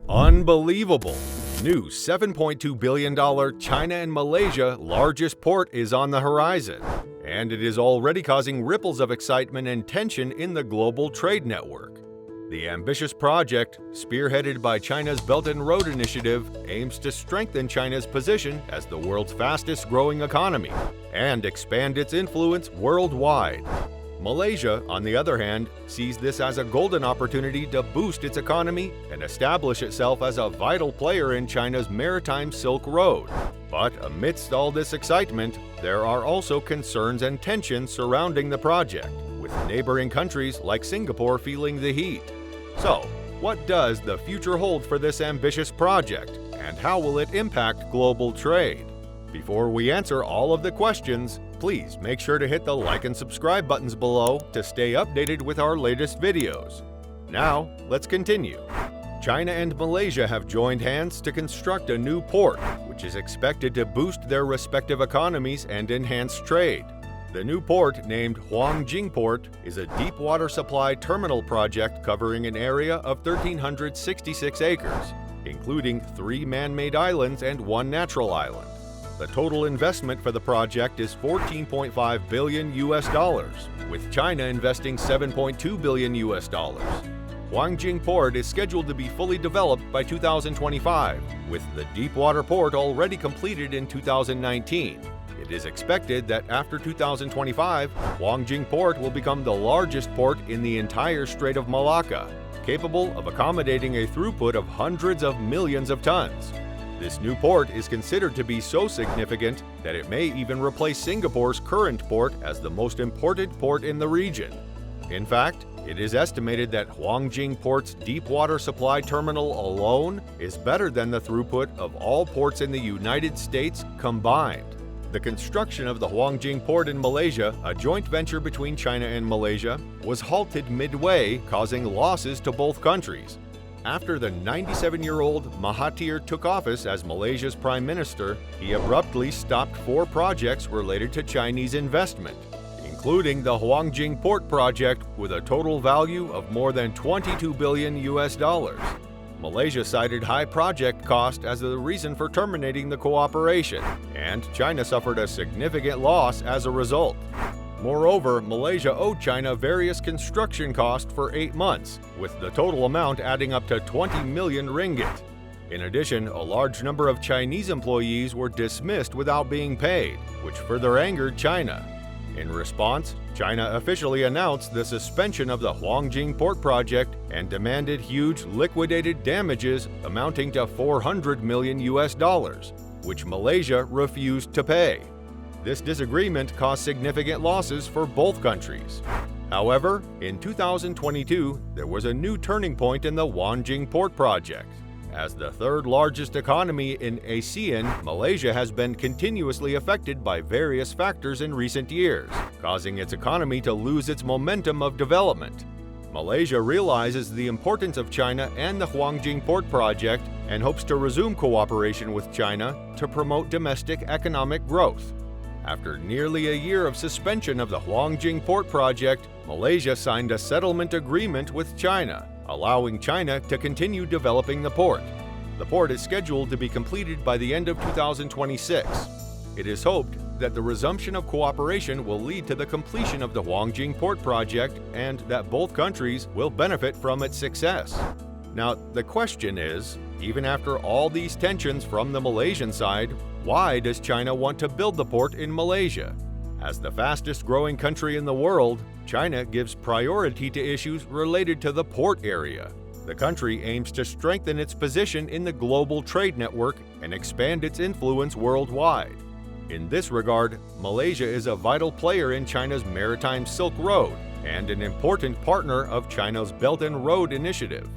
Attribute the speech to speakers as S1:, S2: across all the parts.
S1: Unbelievable! New $7.2 billion China and Malaysia largest port is on the horizon, and it is already causing ripples of excitement and tension in the global trade network. The ambitious project, spearheaded by China's Belt and Road Initiative, aims to strengthen China's position as the world's fastest-growing economy and expand its influence worldwide. Malaysia, on the other hand, sees this as a golden opportunity to boost its economy and establish itself as a vital player in China's maritime Silk Road. But amidst all this excitement, there are also concerns and tensions surrounding the project, with neighboring countries like Singapore feeling the heat. So, what does the future hold for this ambitious project, and how will it impact global trade? Before we answer all of the questions, please make sure to hit the like and subscribe buttons below to stay updated with our latest videos. Now, let's continue. China and Malaysia have joined hands to construct a new port, which is expected to boost their respective economies and enhance trade. The new port, named Huangjing Port, is a deep water supply terminal project covering an area of 1,366 acres, including 3 man-made islands and 1 natural island. The total investment for the project is $14.5 billion, with China investing $7.2 billion. Huangjing Port is scheduled to be fully developed by 2025, with the deepwater port already completed in 2019. It is expected that after 2025, Huangjing Port will become the largest port in the entire Strait of Malacca, capable of accommodating a throughput of hundreds of millions of tons. This new port is considered to be so significant that it may even replace Singapore's current port as the most important port in the region. In fact, it is estimated that Huangjing Port's deepwater supply terminal alone is better than the throughput of all ports in the United States combined. The construction of the Huangjing Port in Malaysia, a joint venture between China and Malaysia, was halted midway, causing losses to both countries. After the 97-year-old Mahathir took office as Malaysia's prime minister, he abruptly stopped 4 projects related to Chinese investment, including the Huangjing Port project with a total value of more than $22 billion. Malaysia cited high project cost as the reason for terminating the cooperation, and China suffered a significant loss as a result. Moreover, Malaysia owed China various construction costs for 8 months, with the total amount adding up to 20 million ringgit. In addition, a large number of Chinese employees were dismissed without being paid, which further angered China. In response, China officially announced the suspension of the Huangjing Port project and demanded huge liquidated damages amounting to $400 million, which Malaysia refused to pay. This disagreement caused significant losses for both countries. However, in 2022, there was a new turning point in the Huangjing Port project. As the third largest economy in ASEAN, Malaysia has been continuously affected by various factors in recent years, causing its economy to lose its momentum of development. Malaysia realizes the importance of China and the Huangjing Port project and hopes to resume cooperation with China to promote domestic economic growth. After nearly a year of suspension of the Huangjing Port project, Malaysia signed a settlement agreement with China, allowing China to continue developing the port. The port is scheduled to be completed by the end of 2026. It is hoped that the resumption of cooperation will lead to the completion of the Huangjing Port project and that both countries will benefit from its success. Now, the question is, even after all these tensions from the Malaysian side, why does China want to build the port in Malaysia? As the fastest-growing country in the world, China gives priority to issues related to the port area. The country aims to strengthen its position in the global trade network and expand its influence worldwide. In this regard, Malaysia is a vital player in China's maritime Silk Road and an important partner of China's Belt and Road Initiative.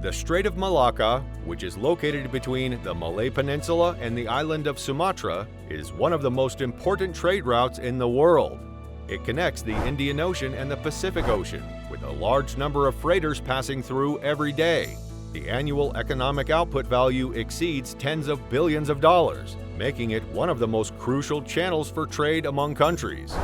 S1: The Strait of Malacca, which is located between the Malay Peninsula and the island of Sumatra, is one of the most important trade routes in the world. It connects the Indian Ocean and the Pacific Ocean, with a large number of freighters passing through every day. The annual economic output value exceeds tens of billions of dollars, making it one of the most crucial channels for trade among countries.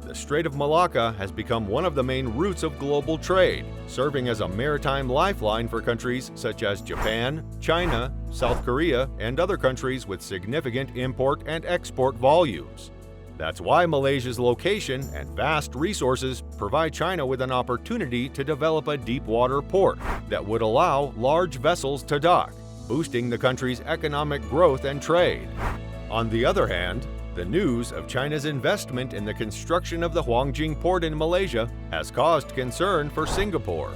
S1: The the Strait of Malacca has become one of the main routes of global trade, serving as a maritime lifeline for countries such as Japan, China, South Korea, and other countries with significant import and export volumes. That's why Malaysia's location and vast resources provide China with an opportunity to develop a deep-water port that would allow large vessels to dock, boosting the country's economic growth and trade. On the other hand, the news of China's investment in the construction of the Huangjing port in Malaysia has caused concern for Singapore.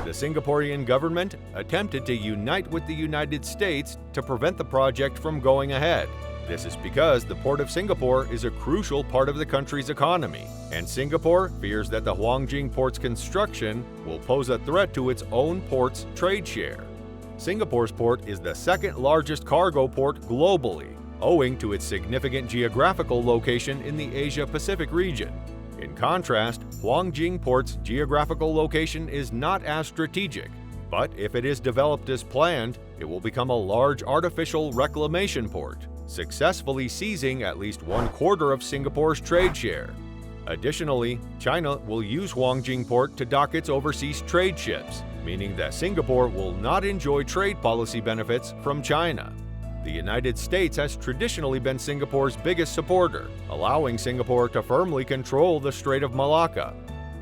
S1: The Singaporean government attempted to unite with the United States to prevent the project from going ahead. This is because the Port of Singapore is a crucial part of the country's economy, and Singapore fears that the Huangjing port's construction will pose a threat to its own port's trade share. Singapore's port is the second largest cargo port globally, owing to its significant geographical location in the Asia-Pacific region. In contrast, Huangjing Port's geographical location is not as strategic, but if it is developed as planned, it will become a large artificial reclamation port, successfully seizing at least 1/4 of Singapore's trade share. Additionally, China will use Huangjing Port to dock its overseas trade ships, meaning that Singapore will not enjoy trade policy benefits from China. The United States has traditionally been Singapore's biggest supporter, allowing Singapore to firmly control the Strait of Malacca.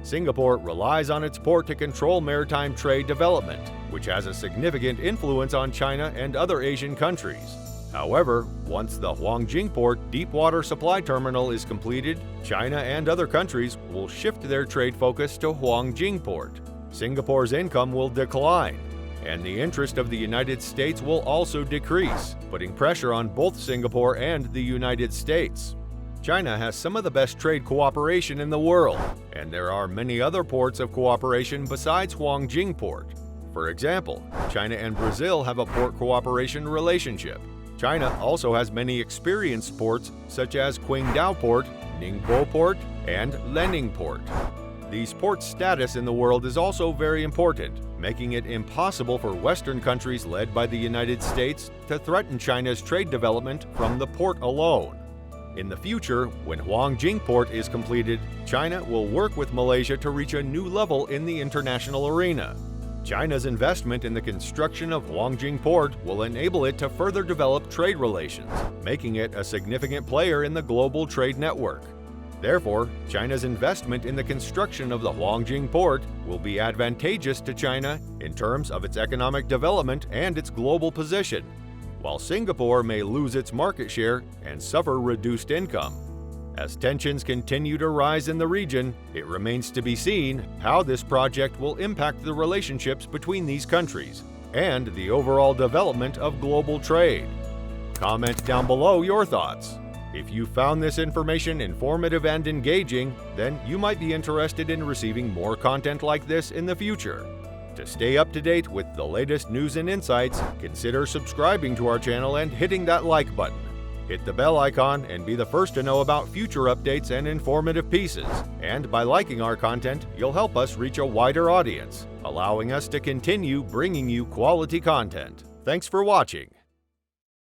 S1: Singapore relies on its port to control maritime trade development, which has a significant influence on China and other Asian countries. However, once the Huangjing Port deep-water supply terminal is completed, China and other countries will shift their trade focus to Huangjing Port. Singapore's income will decline, and the interest of the United States will also decrease, putting pressure on both Singapore and the United States. China has some of the best trade cooperation in the world, and there are many other ports of cooperation besides Huangjing Port. For example, China and Brazil have a port cooperation relationship. China also has many experienced ports such as Qingdao Port, Ningbo Port, and Lining Port. These ports' status in the world is also very important, making it impossible for Western countries led by the United States to threaten China's trade development from the port alone. In the future, when Huangjing Port is completed, China will work with Malaysia to reach a new level in the international arena. China's investment in the construction of Huangjing Port will enable it to further develop trade relations, making it a significant player in the global trade network. Therefore, China's investment in the construction of the Huangjing Port will be advantageous to China in terms of its economic development and its global position, while Singapore may lose its market share and suffer reduced income. As tensions continue to rise in the region, it remains to be seen how this project will impact the relationships between these countries and the overall development of global trade. Comment down below your thoughts. If you found this information informative and engaging, then you might be interested in receiving more content like this in the future. To stay up to date with the latest news and insights, consider subscribing to our channel and hitting that like button. Hit the bell icon and be the first to know about future updates and informative pieces. And by liking our content, you'll help us reach a wider audience, allowing us to continue bringing you quality content. Thanks for watching.